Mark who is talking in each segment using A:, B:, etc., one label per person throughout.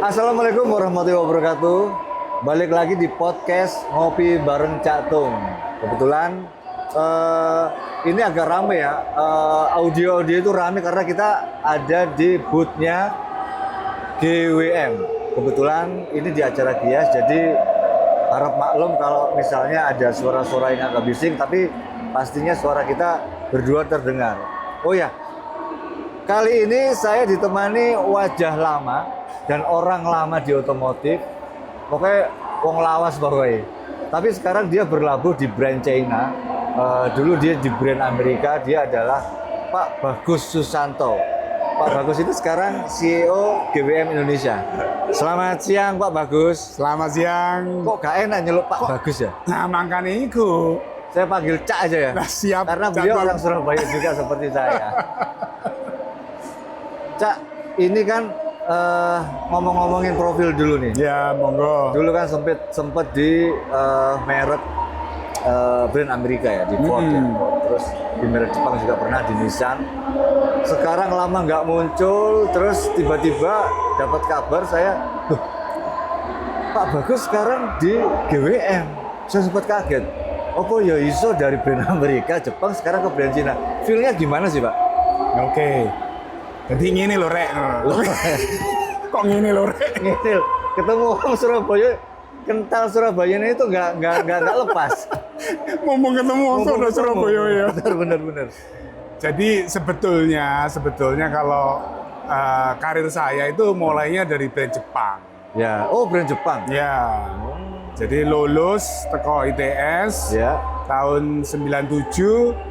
A: Assalamualaikum warahmatullahi wabarakatuh. Balik lagi di podcast Ngopi Bareng Cak Tung. Kebetulan ini agak rame ya. Audio-audio itu rame karena kita ada di booth-nya GWM. Kebetulan ini di acara Gias, jadi harap maklum kalau misalnya ada suara-suara yang agak bising, tapi pastinya suara kita berdua terdengar. Oh ya, kali ini saya ditemani wajah lama dan orang lama di otomotif. Pokoknya wong lawas pokoknya. Tapi sekarang dia berlabuh di brand China. Dulu dia di brand Amerika. Dia adalah Pak Bagus Susanto. Pak Bagus itu sekarang CEO GWM Indonesia. Selamat siang Pak Bagus.
B: Selamat siang.
A: Kok gak enak nyeluk Pak Bagus ya?
B: Nah, makanya itu.
A: Saya panggil Cak aja ya.
B: Nah, siap.
A: Karena beliau orang Surabaya juga seperti saya. Cak, ini kan ngomong-ngomongin profil dulu nih.
B: Ya, monggo.
A: Dulu kan sempet di merek brand Amerika ya, di Ford ya. Terus di merek Jepang juga pernah, di Nissan. Sekarang lama nggak muncul, terus tiba-tiba dapat kabar saya, Pak Bagus sekarang di GWM. Saya sempat kaget. Oh ya iso dari brand Amerika, Jepang sekarang ke brand Cina. Feel-nya gimana sih Pak?
B: Oke. Jadi ini loh, Rek. Kok gini loh, Rek?
A: Ngidil, ketemu orang Surabaya, kental Surabayanya itu nggak lepas.
B: Ngomong ketemu orang Surabaya ya.
A: Bener.
B: Jadi sebetulnya kalau karir saya itu mulainya dari brand Jepang.
A: Ya, oh brand Jepang.
B: Ya. Jadi lulus teko ITS.
A: Ya.
B: Tahun 97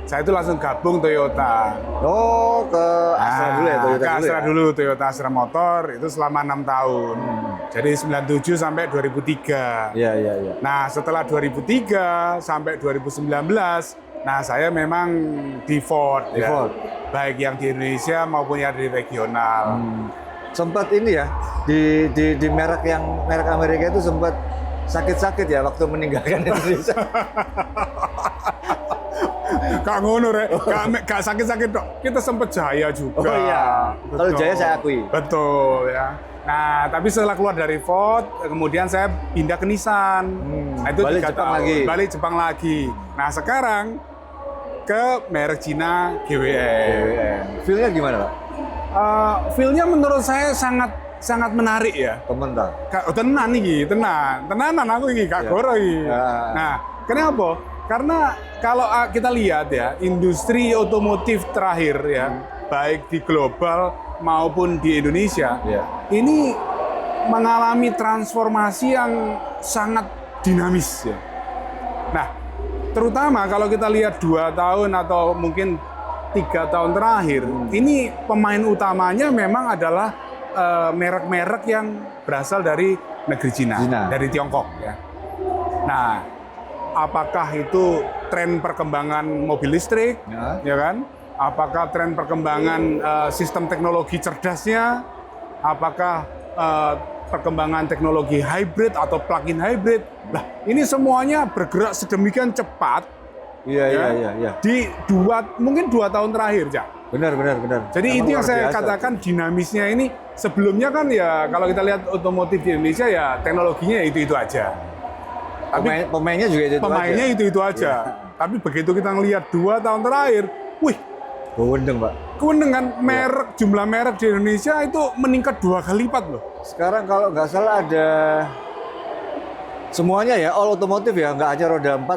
B: saya itu langsung gabung Toyota.
A: Oh, ke Astra dulu ya, Toyota
B: ke Astra
A: ya?
B: dulu, Toyota Astra Motor itu selama 6 tahun. Jadi 97 sampai 2003.
A: Iya.
B: Nah, setelah 2003 sampai 2019, nah saya memang di Ford.
A: Di
B: ya.
A: Ford.
B: Baik yang di Indonesia maupun yang di regional.
A: Sempat ini ya, di merek Amerika itu sempat sakit-sakit ya waktu meninggalkan Indonesia.
B: Kak ngono, Rek. Kak sakit-sakit dok. Kita sempat jaya juga.
A: Oh iya, kalau jaya saya akui.
B: Betul ya. Nah, tapi setelah keluar dari Ford, kemudian saya pindah ke Nissan. Nah, itu
A: Balik
B: 3
A: Jepang
B: tahun.
A: lagi.
B: Balik Jepang lagi. Nah, sekarang ke merek Cina GWM.
A: Feel-nya gimana Pak?
B: Feel-nya menurut saya sangat menarik ya.
A: Komentar.
B: Tenan iki, tenanan aku iki, Kak Goro iki.
A: Ya.
B: Nah, kenapa? Karena kalau kita lihat ya, industri otomotif terakhir ya, baik di global maupun di Indonesia, ini mengalami transformasi yang sangat dinamis ya. Nah, terutama kalau kita lihat 2 tahun atau mungkin 3 tahun terakhir, ini pemain utamanya memang adalah merek-merek yang berasal dari negeri Cina. Dari Tiongkok ya. Nah, apakah itu tren perkembangan mobil listrik, ya kan? Apakah tren perkembangan sistem teknologi cerdasnya? Apakah perkembangan teknologi hybrid atau plug-in hybrid? Nah, ini semuanya bergerak sedemikian cepat.
A: Iya.
B: Di mungkin 2 tahun terakhir, Cak.
A: Benar.
B: Jadi
A: Emang
B: itu yang saya
A: biasa.
B: katakan dinamisnya ini. Sebelumnya kan ya kalau kita lihat otomotif di Indonesia ya teknologinya itu aja. Tapi
A: Pemainnya juga
B: pemainnya itu aja. Tapi begitu kita ngelihat 2 tahun terakhir, wih,
A: Gowendeng Pak.
B: kewenangan jumlah merek di Indonesia itu meningkat 2 kali lipat loh.
A: Sekarang kalau nggak salah ada semuanya ya, all otomotif ya, nggak hanya roda 4,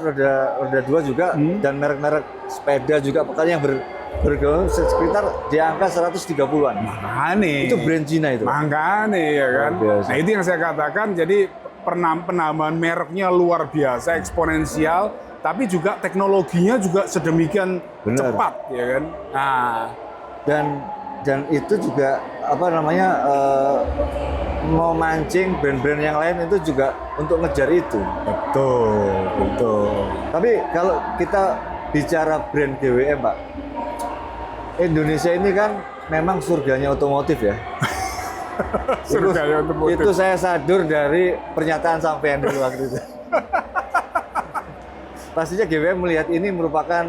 A: roda 2 juga, dan merek-merek sepeda juga, pokoknya yang bergaung sekitar di angka 130-an.
B: Makanya.
A: Itu brand Cina itu.
B: Makanya ya kan.
A: Luar biasa.
B: Nah itu yang saya katakan, jadi penambahan mereknya luar biasa, eksponensial, tapi juga teknologinya juga sedemikian cepat ya kan. Nah,
A: dan itu juga memancing brand-brand yang lain itu juga untuk ngejar itu.
B: betul.
A: Tapi kalau kita bicara brand GWM Pak, Indonesia ini kan memang surganya otomotif ya.
B: Surganya otomotif.
A: Itu saya sadur dari pernyataan sampean dulu waktu itu. Pastinya GWM melihat ini merupakan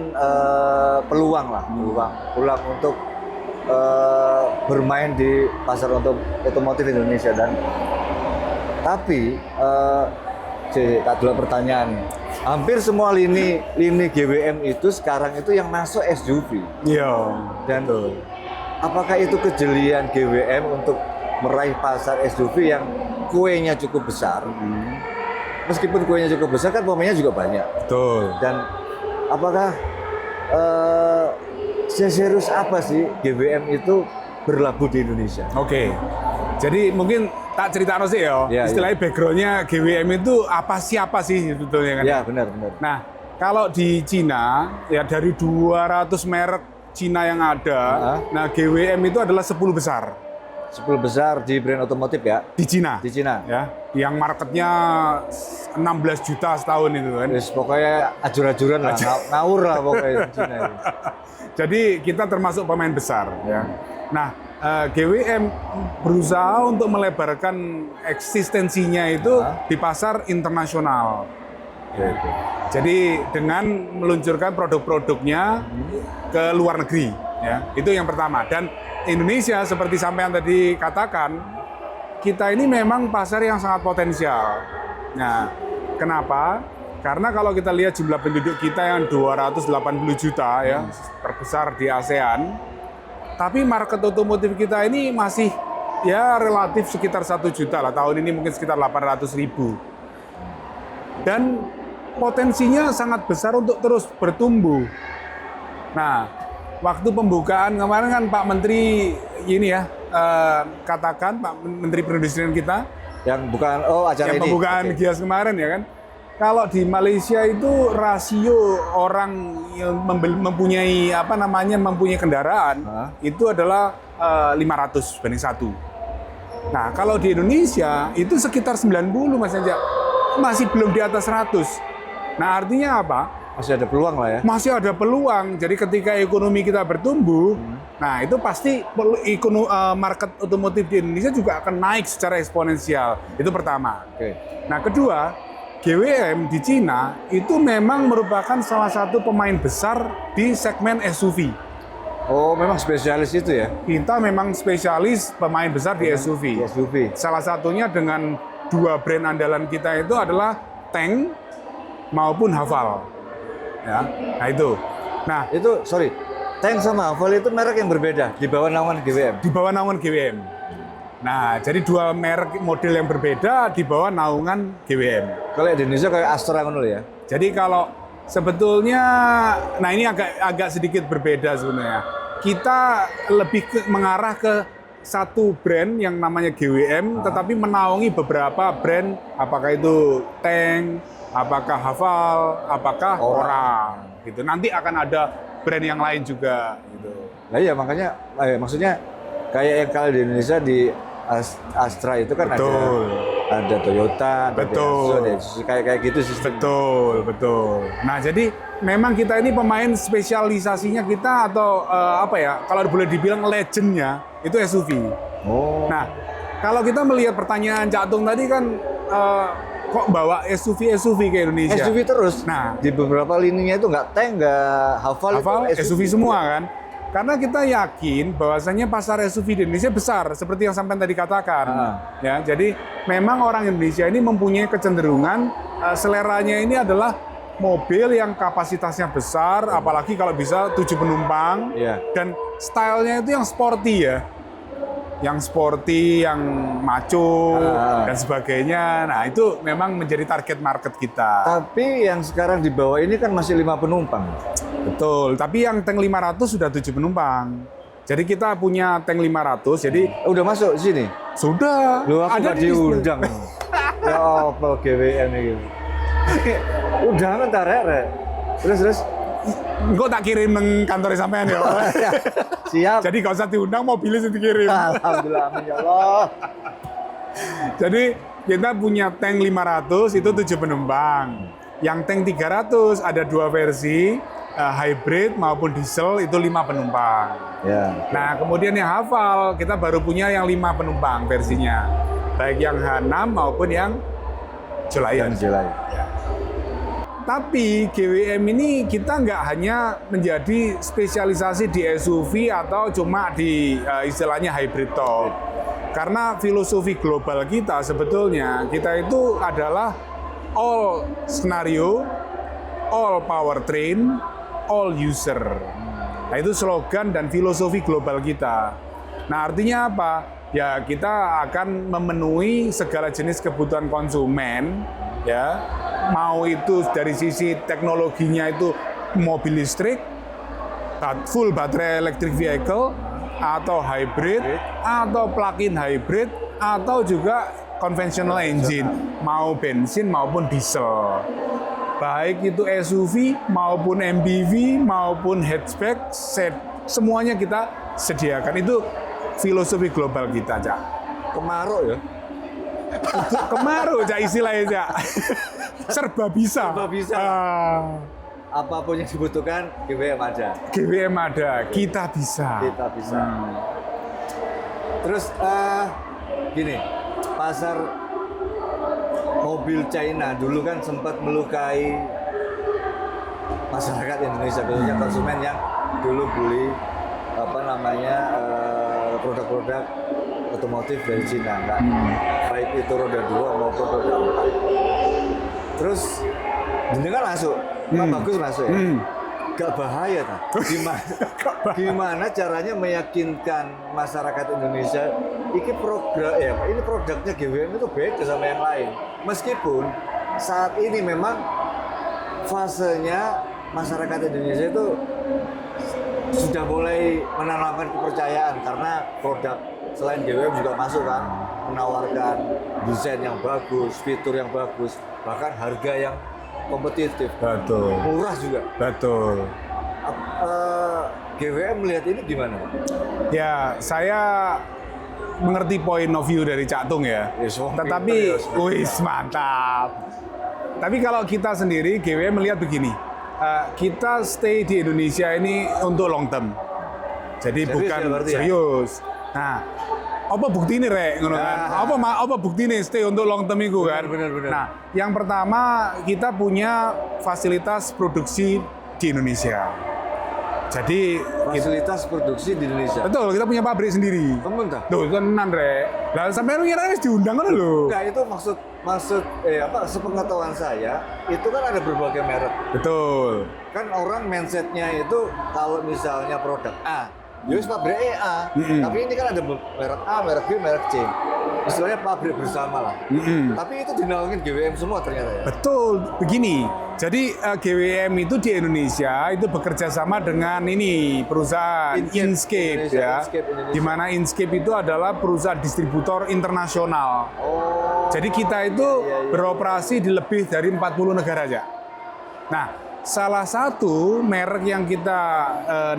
A: peluang untuk bermain di pasar otomotif Indonesia, dan Tapi tak dulu pertanyaan. Hampir semua lini GWM itu sekarang itu yang masuk SUV.
B: Iya.
A: Dan apakah itu kejelian GWM untuk meraih pasar SUV yang kuenya cukup besar? Meskipun kuenya cukup besar kan pemainnya juga banyak.
B: Betul.
A: Dan apakah serius apa sih GWM itu berlabuh di Indonesia?
B: Oke. Jadi mungkin tak cerita sih ya. Istilahnya backgroundnya GWM itu siapa sih sebetulnya kan?
A: Ya benar.
B: Nah, kalau di Cina ya dari 200 merek Cina yang ada, nah GWM itu adalah 10 besar.
A: 10 besar di brand otomotif ya?
B: Di Cina.
A: Di Cina.
B: Ya, yang marketnya 16 juta setahun itu kan.
A: Yes, pokoknya ajur-ajuran lah, ngawur lah pokoknya di Cina itu.
B: Jadi kita termasuk pemain besar ya. Nah, GWM berusaha untuk melebarkan eksistensinya itu di pasar internasional. Gitu. Jadi dengan meluncurkan produk-produknya ke luar negeri, ya itu yang pertama. Dan Indonesia seperti sampean tadi katakan, kita ini memang pasar yang sangat potensial. Nah, kenapa? Karena kalau kita lihat jumlah penduduk kita yang 280 juta ya, terbesar di ASEAN. Tapi market otomotif kita ini masih ya relatif sekitar 1 juta lah. Tahun ini mungkin sekitar 800.000. Dan potensinya sangat besar untuk terus bertumbuh. Nah, waktu pembukaan kemarin kan Pak Menteri ini ya, katakan Pak Menteri Perindustrian kita.
A: Yang bukan, acara
B: yang
A: ini.
B: Pembukaan Gias kemarin ya kan. Kalau di Malaysia itu rasio orang yang mempunyai mempunyai kendaraan itu adalah 500 banding 1. Nah, kalau di Indonesia itu sekitar 90 Mas Anja. Masih belum di atas 100. Nah, artinya apa?
A: Masih ada peluang lah ya.
B: Masih ada peluang. Jadi ketika ekonomi kita bertumbuh, nah itu pasti market otomotif di Indonesia juga akan naik secara eksponensial. Itu pertama. Nah, kedua, GWM di Cina itu memang merupakan salah satu pemain besar di segmen SUV.
A: Oh, memang spesialis itu ya?
B: Kita memang spesialis pemain besar di SUV. Salah satunya dengan 2 brand andalan kita itu adalah Tank maupun Haval. Ya, nah itu. Nah,
A: itu Tank sama Haval itu merek yang berbeda di bawah naungan GWM.
B: Di bawah naungan GWM. Nah, jadi 2 merek model yang berbeda di bawah naungan GWM.
A: Kalau di Indonesia kayak Astra kan ya.
B: Jadi kalau sebetulnya, nah ini agak sedikit berbeda sebenarnya. Kita lebih mengarah ke satu brand yang namanya GWM, tetapi menaungi beberapa brand, apakah itu Tank, apakah Haval, apakah Orang. Gitu. Nanti akan ada brand yang lain juga. Gitu.
A: Nah iya makanya, maksudnya kayak yang kalau di Indonesia di Astra itu kan ada Toyota, ada kayak gitu sistem.
B: Betul. Nah, jadi memang kita ini pemain spesialisasinya kita atau kalau boleh dibilang legendnya itu SUV.
A: Oh.
B: Nah, kalau kita melihat pertanyaan Cak Tung tadi kan kok bawa SUV ke Indonesia?
A: SUV terus.
B: Nah,
A: di beberapa lininya itu nggak Tank, nggak Haval itu
B: SUV semua kan? Karena kita yakin bahwasanya pasar SUV di Indonesia besar, seperti yang sampai tadi katakan. Ya, jadi memang orang Indonesia ini mempunyai kecenderungan seleranya ini adalah mobil yang kapasitasnya besar, apalagi kalau bisa 7 penumpang, dan stylenya itu yang sporty ya. Yang sporty, yang maco, dan sebagainya. Nah, itu memang menjadi target market kita.
A: Tapi yang sekarang di bawah ini kan masih 5 penumpang.
B: Betul, tapi yang Tank 500 sudah 7 penumpang. Jadi kita punya Tank 500, jadi...
A: Udah masuk di sini?
B: Sudah.
A: Loh, aku nggak diundang. Ya apa GWM ini? Udah ntar ya. Terus.
B: Engkau tak kirim nang kantor sampean ya.
A: Siap.
B: Jadi gak usah diundang, mobilnya sih dikirim.
A: Alhamdulillah, amin ya Allah.
B: Jadi kita punya Tank 500 itu 7 penumpang. Yang Tank 300 ada 2 versi, hybrid maupun diesel itu 5 penumpang.
A: Ya.
B: Nah, kemudian yang Haval kita baru punya yang 5 penumpang versinya. Baik yang H6 maupun yang Jolayan.
A: Ya.
B: Tapi GWM ini kita nggak hanya menjadi spesialisasi di SUV atau cuma di istilahnya hybrid toh. Karena filosofi global kita sebetulnya, kita itu adalah all scenario, all powertrain, all user. Nah, itu slogan dan filosofi global kita. Nah, artinya apa? Ya, kita akan memenuhi segala jenis kebutuhan konsumen, ya. Mau itu dari sisi teknologinya itu mobil listrik, full baterai electric vehicle, atau hybrid, atau plug-in hybrid, atau juga conventional engine, mau bensin maupun diesel. Baik itu SUV maupun MPV maupun hatchback, semuanya kita sediakan. Itu filosofi global kita, Cak.
A: Kemaruk ya.
B: Kemaruk, Cak, istilahnya, Cak. Serba bisa.
A: Serba bisa. Apapun yang dibutuhkan, GWM ada.
B: GWM ada, kita bisa.
A: Kita bisa. Terus gini, pasar mobil China dulu kan sempat melukai masyarakat Indonesia, khususnya konsumen yang dulu beli produk-produk otomotif dari Cina, kan? Baik itu roda 2 maupun roda 4. Terus jenengan masuk, bagus masuk ya. Gak bahaya tak? Gimana caranya meyakinkan masyarakat Indonesia ini produknya GWM itu beda sama yang lain. Meskipun saat ini memang fasenya masyarakat Indonesia itu sudah mulai menanamkan kepercayaan karena produk selain GWM juga masuk kan, menawarkan desain yang bagus, fitur yang bagus, bahkan harga yang kompetitif.
B: Betul.
A: Murah juga.
B: Betul.
A: GWM melihat ini gimana?
B: Ya, saya mengerti point of view dari Cak Tung ya. Tetapi, wis mantap. Tapi kalau kita sendiri, GWM melihat begini. Kita stay di Indonesia ini untuk long term. Jadi bukan serius. Nah, apa bukti ini, Rek? Apa bukti ini stay untuk long term itu kan?
A: Benar.
B: Nah, yang pertama kita punya fasilitas produksi di Indonesia. Jadi
A: fasilitas produksi di Indonesia.
B: Betul, kita punya pabrik sendiri.
A: Temen dah.
B: Tuh, tenan, Rek. Lah sampai lu kira wis diundang kan lho.
A: Enggak, itu maksud sepengetahuan saya, itu kan ada berbagai merek.
B: Betul.
A: Kan orang mindsetnya itu kalau misalnya produk A, yus pabrik A. Tapi ini kan ada merek A, merek B, merek C. Istilahnya pabrik bersama lah. Tapi itu dinaungin GWM semua ternyata ya.
B: Betul, begini. Jadi GWM itu di Indonesia itu bekerja sama dengan ini perusahaan Inscape ya. Di mana Inscape itu adalah perusahaan distributor internasional. Jadi kita itu beroperasi di lebih dari 40 negara aja. Nah, salah satu merek yang kita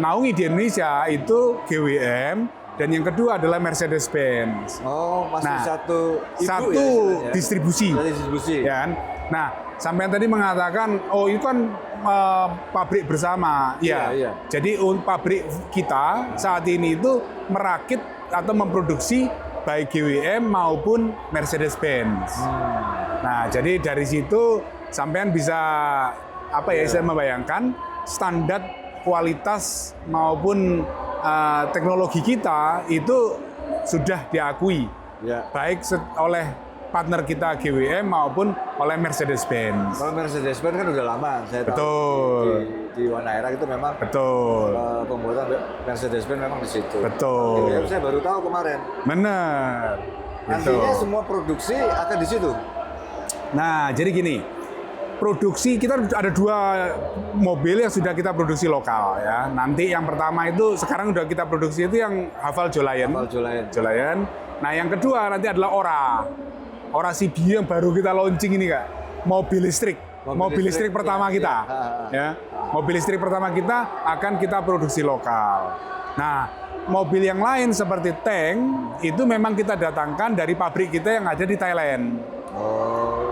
B: naungi di Indonesia itu GWM, dan yang kedua adalah Mercedes-Benz.
A: Masih satu
B: ya, distribusi.
A: Ya.
B: Nah, sampean tadi mengatakan, itu kan pabrik bersama. Iya. Jadi pabrik kita saat ini itu merakit atau memproduksi baik GWM maupun Mercedes-Benz. Nah, jadi dari situ sampean bisa saya membayangkan standar kualitas maupun teknologi kita itu sudah diakui baik oleh partner kita GWM maupun oleh Mercedes-Benz.
A: Kalau Mercedes-Benz kan udah lama, saya tahu di Wana Era itu memang pembuatan Mercedes-Benz memang di situ.
B: Betul.
A: GWM saya baru tahu kemarin.
B: Benar.
A: Nantinya semua produksi akan di situ.
B: Nah, jadi gini. Produksi kita ada 2 mobil yang sudah kita produksi lokal ya. Nanti yang pertama itu sekarang udah kita produksi itu yang Haval Jolayan. Nah, yang kedua nanti adalah Ora CB yang baru kita launching ini, Kak. Mobil listrik pertama kita. Ya. Mobil listrik pertama kita akan kita produksi lokal. Nah, mobil yang lain seperti tank itu memang kita datangkan dari pabrik kita yang ada di Thailand.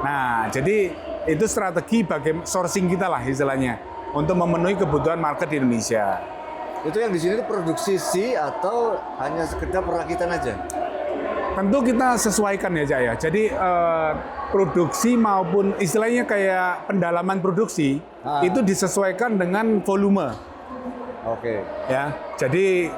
B: Nah, jadi itu strategi sourcing kita lah istilahnya untuk memenuhi kebutuhan market di Indonesia.
A: Itu yang di sini produksi atau hanya sekedar perakitan aja?
B: Tentu kita sesuaikan ya, Cak ya. Jadi produksi maupun istilahnya kayak pendalaman produksi itu disesuaikan dengan volume.
A: Oke.
B: Ya, jadi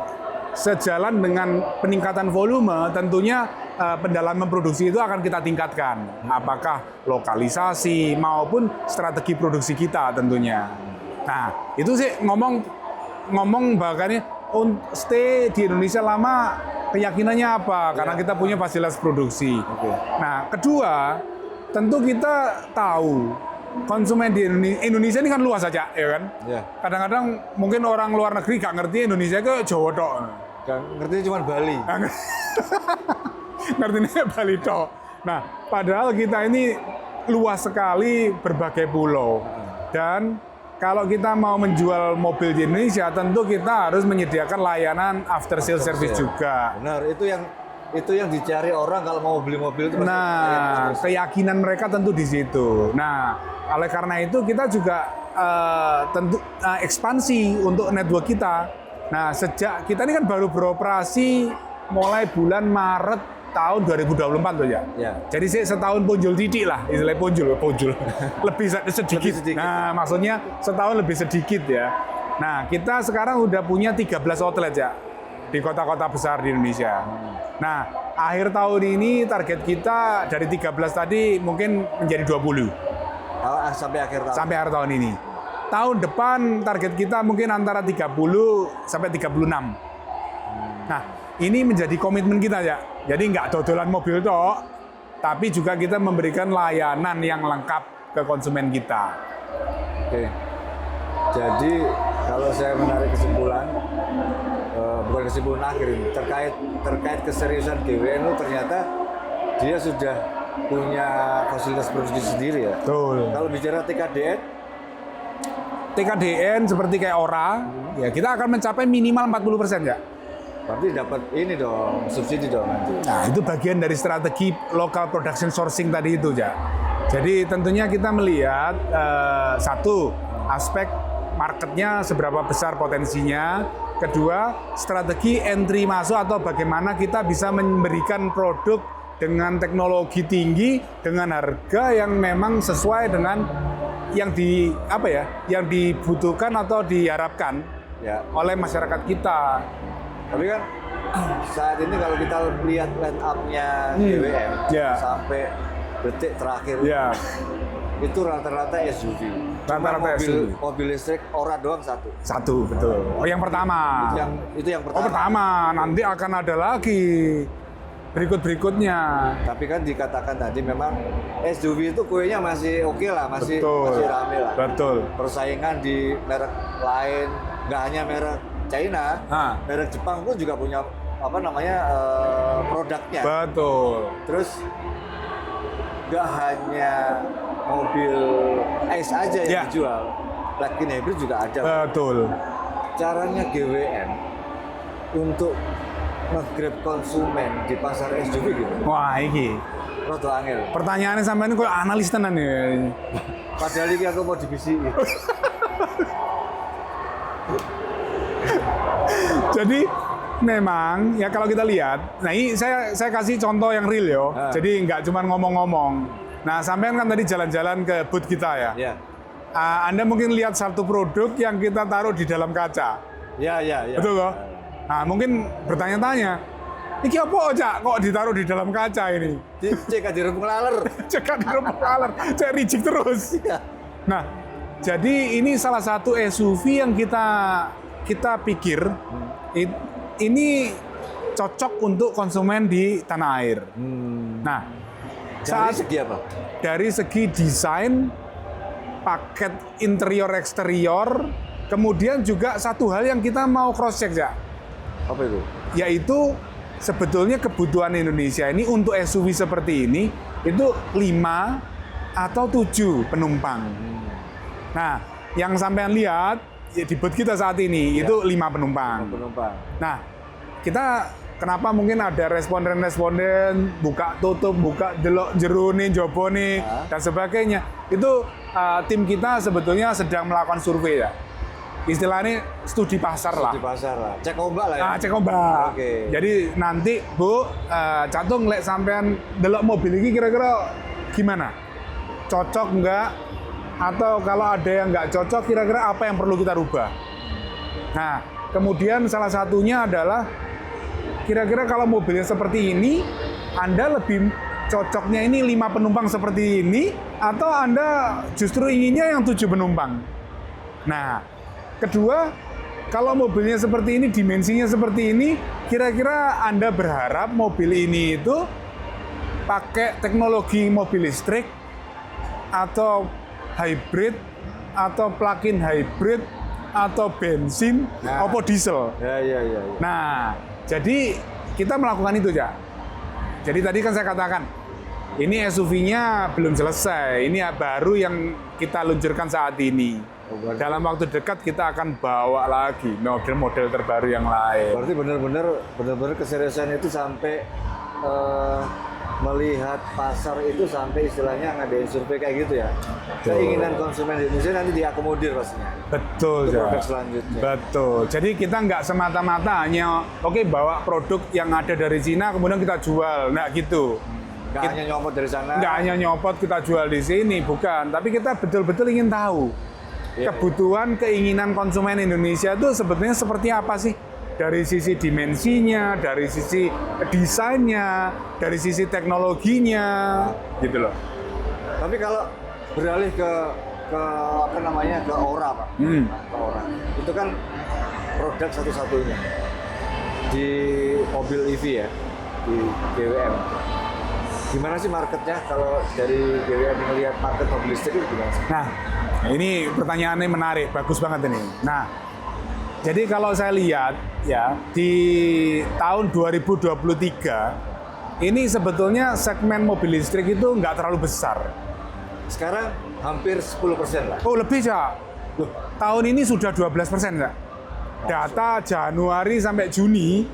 B: sejalan dengan peningkatan volume, tentunya pendalaman produksi itu akan kita tingkatkan. Apakah lokalisasi maupun strategi produksi kita tentunya. Nah, itu sih ngomong bahkan stay di Indonesia lama keyakinannya apa? Karena kita punya fasilitas produksi. Nah, kedua, tentu kita tahu konsumen di Indonesia ini kan luas saja, ya kan? Kadang-kadang mungkin orang luar negeri gak ngerti Indonesia ke Jawa tok.
A: Gak ngerti cuma Bali.
B: Ngertinya Bali tok. Nah, padahal kita ini luas sekali berbagai pulau. Dan kalau kita mau menjual mobil di Indonesia, tentu kita harus menyediakan layanan after sale service juga.
A: Benar, itu yang dicari orang kalau mau beli mobil itu.
B: Nah, keyakinan mereka tentu di situ. Nah, oleh karena itu kita juga tentu ekspansi untuk network kita. Nah, sejak kita ini kan baru beroperasi mulai bulan Maret tahun 2024 loh ya. Jadi setahun punjul titik lah, istilahnya punjul. Lebih sedikit. Nah, maksudnya setahun lebih sedikit ya. Nah, kita sekarang udah punya 13 outlet ya di kota-kota besar di Indonesia. Nah, akhir tahun ini target kita dari 13 tadi mungkin menjadi 20.
A: Sampai akhir tahun.
B: Sampai akhir tahun ini. Tahun depan target kita mungkin antara 30 sampai 36. Nah, ini menjadi komitmen kita ya. Jadi nggak dodolan mobil toh, tapi juga kita memberikan layanan yang lengkap ke konsumen kita.
A: Oke. Jadi kalau saya menarik kesimpulan, bukan kesimpulan akhir ini, terkait keseriusan GWN itu ternyata dia sudah punya fasilitas produksi sendiri ya.
B: Betul.
A: Kalau bicara
B: TKDN seperti kayak Ora, ya kita akan mencapai minimal 40% ya.
A: Berarti dapat ini dong, subsidi dong nanti.
B: Nah, itu bagian dari strategi local production sourcing tadi itu ya. Jadi tentunya kita melihat satu, aspek marketnya seberapa besar potensinya. Kedua, strategi entry masuk atau bagaimana kita bisa memberikan produk dengan teknologi tinggi dengan harga yang memang sesuai dengan yang yang dibutuhkan atau diharapkan oleh masyarakat kita.
A: Tapi kan saat ini kalau kita lihat line up-nya GWM sampai detik terakhir itu rata-rata SUV.
B: Rata-rata SUV.
A: Mobil listrik Ora doang satu.
B: Betul. Oh, yang pertama.
A: Itu yang pertama.
B: Oh, pertama. Nanti akan ada lagi berikutnya.
A: Tapi kan dikatakan tadi memang SUV itu kuenya masih oke lah, masih rame lah.
B: Betul.
A: Persaingan di merek lain, nggak hanya merek China, merek Jepang pun juga punya produknya.
B: Betul.
A: Terus nggak hanya mobil ICE aja yang dijual, plug-in hybrid juga ada.
B: Betul.
A: Caranya GWM untuk nge-grab konsumen di pasar SUV gitu.
B: Wah, iki
A: Rodo angel.
B: pertanyaannya sampean kok analis tenan ya.
A: Padahal ini aku mau divisi.
B: Jadi memang ya kalau kita lihat, nah ini saya kasih contoh yang real yo. Jadi nggak cuma ngomong-ngomong. Nah, sampean kan tadi jalan-jalan ke booth kita ya. Anda mungkin lihat satu produk yang kita taruh di dalam kaca.
A: Ya.
B: Betul loh. Nah, mungkin bertanya-tanya, iki apa Cak kok ditaruh di dalam kaca ini?
A: Cek di rumput laler.
B: Cek reject terus. Nah, jadi ini salah satu SUV yang kita pikir ini cocok untuk konsumen di tanah air. Nah,
A: dari segi apa?
B: Dari segi desain, paket interior eksterior, kemudian juga satu hal yang kita mau cross check ya.
A: Apa itu?
B: Yaitu sebetulnya kebutuhan Indonesia ini untuk SUV seperti ini itu 5 atau 7 penumpang. Nah, yang sampean lihat ya, di booth kita saat ini itu 5 penumpang. Nah, kita kenapa mungkin ada responden buka tutup, buka delok jerone, jobone dan sebagainya. Itu tim kita sebetulnya sedang melakukan survei ya. Istilahnya studi pasar lah.
A: Cek ombak lah ya.
B: Cek ombak. Jadi nanti Bu, Catung lek sampean delok mobil ini kira-kira gimana? Cocok enggak? Atau kalau ada yang nggak cocok, kira-kira apa yang perlu kita rubah? Nah, kemudian salah satunya adalah kira-kira kalau mobilnya seperti ini, Anda lebih cocoknya ini 5 penumpang seperti ini, atau Anda justru inginnya yang 7 penumpang? Nah, kedua, kalau mobilnya seperti ini, dimensinya seperti ini, kira-kira Anda berharap mobil ini itu pakai teknologi mobil listrik, atau hybrid, atau plug-in hybrid, atau bensin, atau diesel?
A: Ya.
B: Nah, jadi kita melakukan itu, Cak. Jadi tadi kan saya katakan, ini SUV-nya belum selesai, ini baru yang kita luncurkan saat ini. Dalam waktu dekat kita akan bawa lagi model-model terbaru yang lain.
A: Berarti benar-benar keseriusan itu sampai melihat pasar itu sampai istilahnya ngadain survei kayak gitu ya. Keinginan konsumen di Indonesia nanti diakomodir pastinya.
B: Betul,
A: Untuk produk selanjutnya.
B: Betul. Jadi kita nggak semata-mata hanya bawa produk yang ada dari Cina kemudian kita jual, nggak gitu.
A: Nggak hanya nyopot dari sana.
B: Nggak hanya nyopot kita jual di sini, bukan. Tapi kita betul-betul ingin tahu kebutuhan, keinginan konsumen Indonesia itu sebetulnya seperti apa sih? Dari sisi dimensinya, dari sisi desainnya, dari sisi teknologinya, gitu loh.
A: Tapi kalau beralih ke apa namanya, ke Aura, Pak. Ke Aura. Itu kan produk satu-satunya di mobil EV ya, di GWM. Gimana sih marketnya kalau dari GWM melihat market mobil listrik itu gimana sih?
B: Nah, ini pertanyaannya menarik, bagus banget ini. Nah, jadi kalau saya lihat ya di tahun 2023 ini sebetulnya segmen mobil listrik itu nggak terlalu besar.
A: Sekarang hampir 10% lah.
B: Oh lebih, Cak. Loh, tahun ini sudah 12%, Cak. Data Januari sampai Juni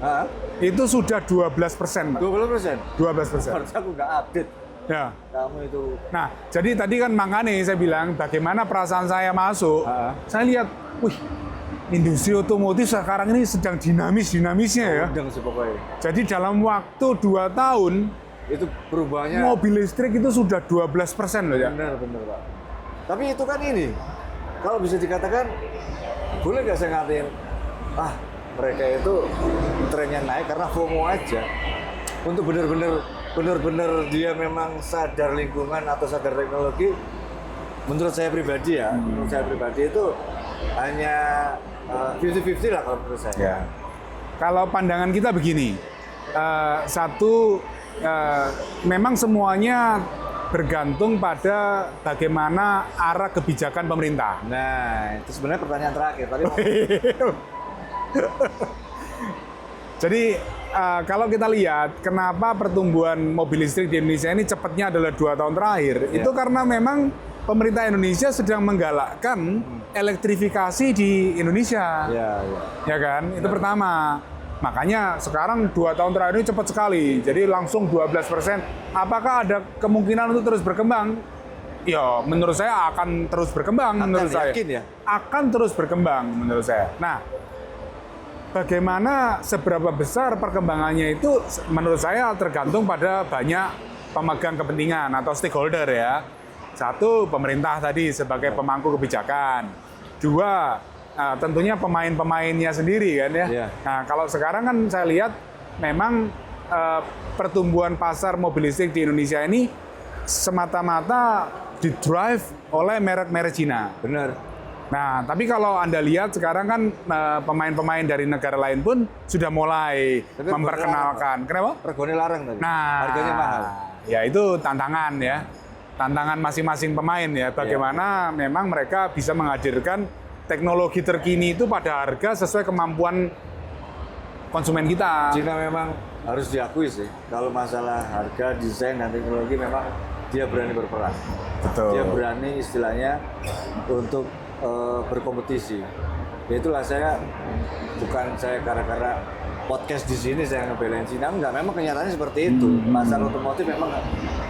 B: itu sudah 12%, Pak.
A: 12%?
B: 12%.
A: Harusnya aku nggak update.
B: Ya.
A: Kamu itu.
B: Nah, jadi tadi kan makanya saya bilang bagaimana perasaan saya masuk. Saya lihat, wih, industri otomotif sekarang ini sedang dinamisnya ya.
A: Sedang sih pokoknya.
B: Jadi dalam waktu 2 tahun
A: Itu perubahannya.
B: mobil listrik itu sudah 12% loh ya.
A: Benar Pak. Tapi itu kan ini, kalau bisa dikatakan, boleh nggak saya ngatain, mereka itu trennya naik karena FOMO aja. Untuk benar-benar dia memang sadar lingkungan atau sadar teknologi, menurut saya pribadi ya, menurut saya pribadi itu hanya 50-50 lah kalau menurut saya.
B: Ya. Kalau pandangan kita begini, memang semuanya bergantung pada bagaimana arah kebijakan pemerintah.
A: Nah, itu sebenarnya pertanyaan terakhir. Tapi
B: jadi kalau kita lihat kenapa pertumbuhan mobil listrik di Indonesia ini cepatnya adalah 2 tahun terakhir, itu karena memang pemerintah Indonesia sedang menggalakkan elektrifikasi di Indonesia. Ya kan? Itu pertama. Makanya sekarang 2 tahun terakhir ini cepat sekali. Jadi langsung 12%. Apakah ada kemungkinan untuk terus berkembang? Ya, menurut saya akan terus berkembang. Menurut saya akan terus berkembang menurut saya. Nah, bagaimana seberapa besar perkembangannya itu menurut saya tergantung pada banyak pemegang kepentingan atau stakeholder ya. 1, pemerintah tadi sebagai pemangku kebijakan. 2, tentunya pemain-pemainnya sendiri kan ya. Nah, kalau sekarang kan saya lihat memang pertumbuhan pasar mobil listrik di Indonesia ini semata-mata didrive oleh merek-merek Cina.
A: Benar.
B: Nah, tapi kalau Anda lihat sekarang kan pemain-pemain dari negara lain pun sudah mulai memperkenalkan. Kenapa?
A: Regone larang tadi.
B: Nah,
A: harganya mahal.
B: Ya itu tantangan ya. Tantangan masing-masing pemain ya. Bagaimana memang mereka bisa menghadirkan teknologi terkini itu pada harga sesuai kemampuan konsumen kita.
A: Cina memang harus diakui sih, kalau masalah harga, desain, dan teknologi memang dia berani berperan.
B: Betul.
A: Dia berani istilahnya untuk berkompetisi. Ya itulah bukan saya gara-gara podcast di sini saya ngebelain Cina, enggak, memang kenyataannya seperti itu. Pasar otomotif memang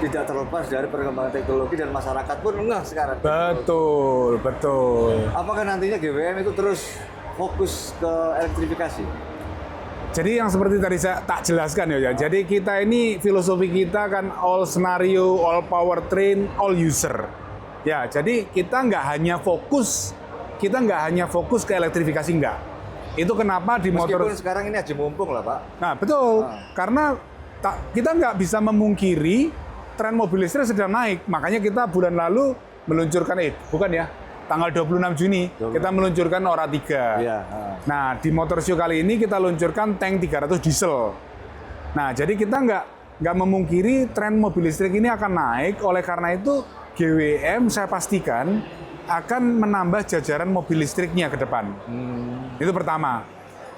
A: tidak terlepas dari perkembangan teknologi dan masyarakat pun enggak sekarang.
B: Betul.
A: Apakah nantinya GWM itu terus fokus ke elektrifikasi?
B: Jadi yang seperti tadi saya tak jelaskan ya. Jadi kita ini filosofi kita kan all scenario, all powertrain, all user. Ya, jadi kita nggak hanya fokus ke elektrifikasi enggak. Itu kenapa di
A: Meskipun
B: motor...
A: sekarang ini aja mumpung lah Pak.
B: Nah, betul. Karena kita nggak bisa memungkiri tren mobil listrik sedang naik. Makanya kita bulan lalu meluncurkan, tanggal 26 Juni, kita meluncurkan Ora 3.
A: Iya.
B: Nah, di Motor Show kali ini kita luncurkan tank 300 diesel. Nah, jadi kita nggak memungkiri tren mobil listrik ini akan naik. Oleh karena itu, GWM saya pastikan akan menambah jajaran mobil listriknya ke depan. Itu pertama.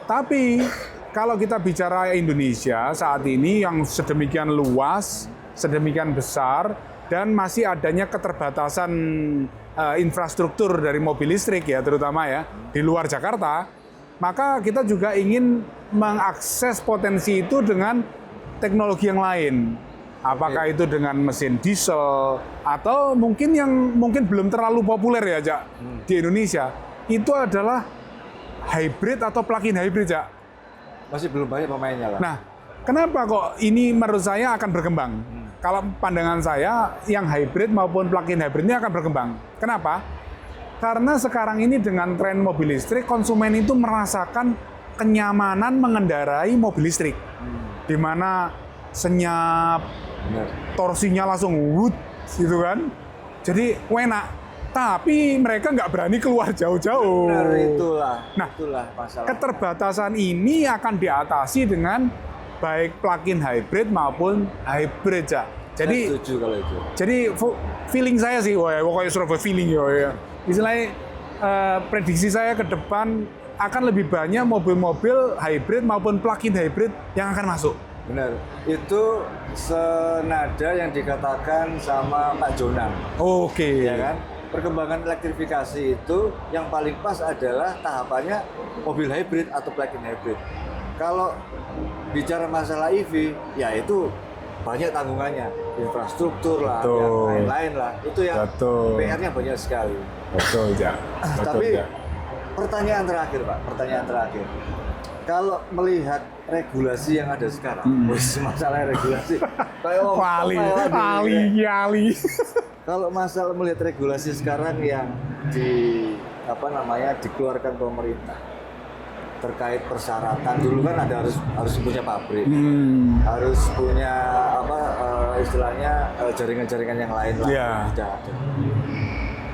B: Tapi kalau kita bicara Indonesia saat ini yang sedemikian luas, sedemikian besar, dan masih adanya keterbatasan infrastruktur dari mobil listrik ya, terutama ya di luar Jakarta, maka kita juga ingin mengakses potensi itu dengan teknologi yang lain. Apakah itu dengan mesin diesel atau mungkin yang belum terlalu populer ya, Cak, di Indonesia, itu adalah hybrid atau plug-in hybrid, Cak.
A: Masih belum banyak pemainnya lah.
B: Nah, kenapa kok ini menurut saya akan berkembang? Kalau pandangan saya, yang hybrid maupun plug-in hybrid ini akan berkembang. Kenapa? Karena sekarang ini dengan tren mobil listrik, konsumen itu merasakan kenyamanan mengendarai mobil listrik. Di mana senyap, torsinya langsung wood, gitu kan. Jadi enak. Tapi mereka nggak berani keluar jauh-jauh.
A: Benar, itulah masalah.
B: Keterbatasan ini akan diatasi dengan baik plug-in hybrid maupun hybrid, Cak. Jadi,
A: saya setuju kalau itu.
B: Jadi feeling saya sih, pokoknya Surabaya feeling ya. Istilahnya prediksi saya ke depan akan lebih banyak mobil-mobil hybrid maupun plug-in hybrid yang akan masuk.
A: Benar, itu senada yang dikatakan sama Pak Jonan.
B: Oke.
A: Ya kan? Perkembangan elektrifikasi itu yang paling pas adalah tahapannya mobil hybrid atau plug-in hybrid. Kalau bicara masalah EV, ya itu banyak tanggungannya, infrastruktur lah,
B: Betul.
A: yang lain-lain lah. Itu yang
B: Betul.
A: PR-nya banyak sekali.
B: Betul, Cak.
A: Tapi pertanyaan terakhir, Pak, pertanyaan terakhir. Kalau melihat regulasi yang ada sekarang, masalah regulasi,
B: Ali.
A: Kalau masalah melihat regulasi sekarang yang dikeluarkan pemerintah terkait persyaratan, dulu kan ada harus punya pabrik, harus punya istilahnya jaringan-jaringan yang lain lah, sudah ada.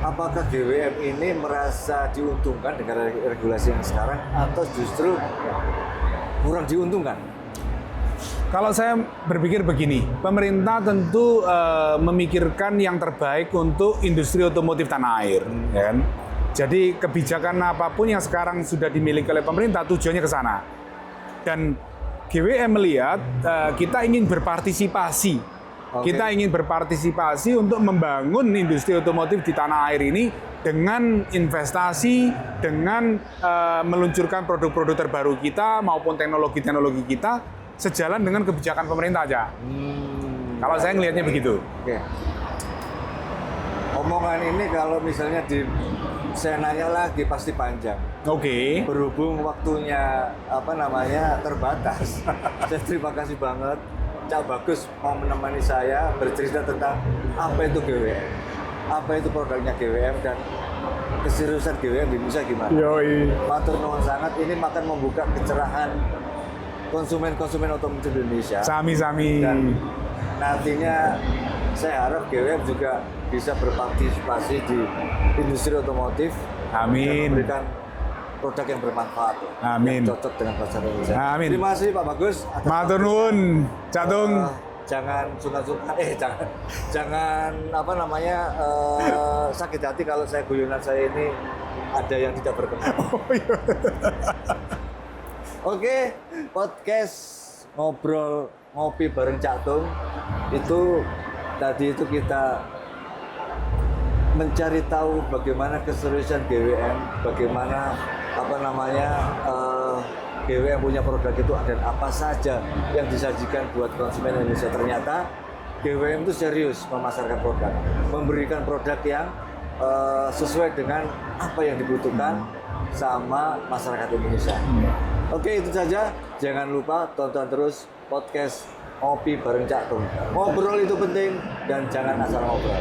A: Apakah GWM ini merasa diuntungkan dengan regulasi yang sekarang atau justru kurang diuntungkan?
B: Kalau saya berpikir begini, pemerintah tentu memikirkan yang terbaik untuk industri otomotif tanah air, ya kan? Jadi kebijakan apapun yang sekarang sudah dimiliki oleh pemerintah tujuannya ke sana. Dan GWM melihat kita ingin berpartisipasi. Kita ingin berpartisipasi untuk membangun industri otomotif di tanah air ini dengan investasi, dengan meluncurkan produk-produk terbaru kita maupun teknologi-teknologi kita sejalan dengan kebijakan pemerintah aja. Kalau saya ngelihatnya begitu.
A: Oke. Omongan ini kalau misalnya saya nanya lagi pasti panjang.
B: Oke.
A: Berhubung waktunya terbatas. Saya terima kasih banget Cak Bagus mau menemani saya bercerita tentang apa itu GWM, apa itu produknya GWM dan keseriusan GWM di Indonesia gimana.
B: Yoi.
A: Matur nuwun sangat, ini akan membuka kecerahan konsumen otomotif Indonesia.
B: Sami-sami.
A: Dan nantinya saya harap GWM juga bisa berpartisipasi di industri otomotif.
B: Amin.
A: Dan memberikan produk yang bermanfaat.
B: Amin.
A: Yang cocok dengan pasar Indonesia.
B: Amin.
A: Terima kasih Pak Bagus.
B: Matur nuwun, Cak Tung.
A: Jangan sungkan-sungkan, jangan sakit hati kalau guyonan saya ini ada yang tidak berkenan.
B: Oh, iya.
A: Oke, podcast ngobrol ngopi bareng Cak Tung itu tadi itu kita mencari tahu bagaimana keseriusan GWM, bagaimana GWM punya produk itu dan apa saja yang disajikan buat konsumen Indonesia. Ternyata GWM itu serius memasarkan produk, memberikan produk yang sesuai dengan apa yang dibutuhkan sama masyarakat Indonesia. Oke, itu saja. Jangan lupa tonton terus podcast Ngopi bareng Cak Tung. Ngobrol itu penting dan jangan asal ngobrol.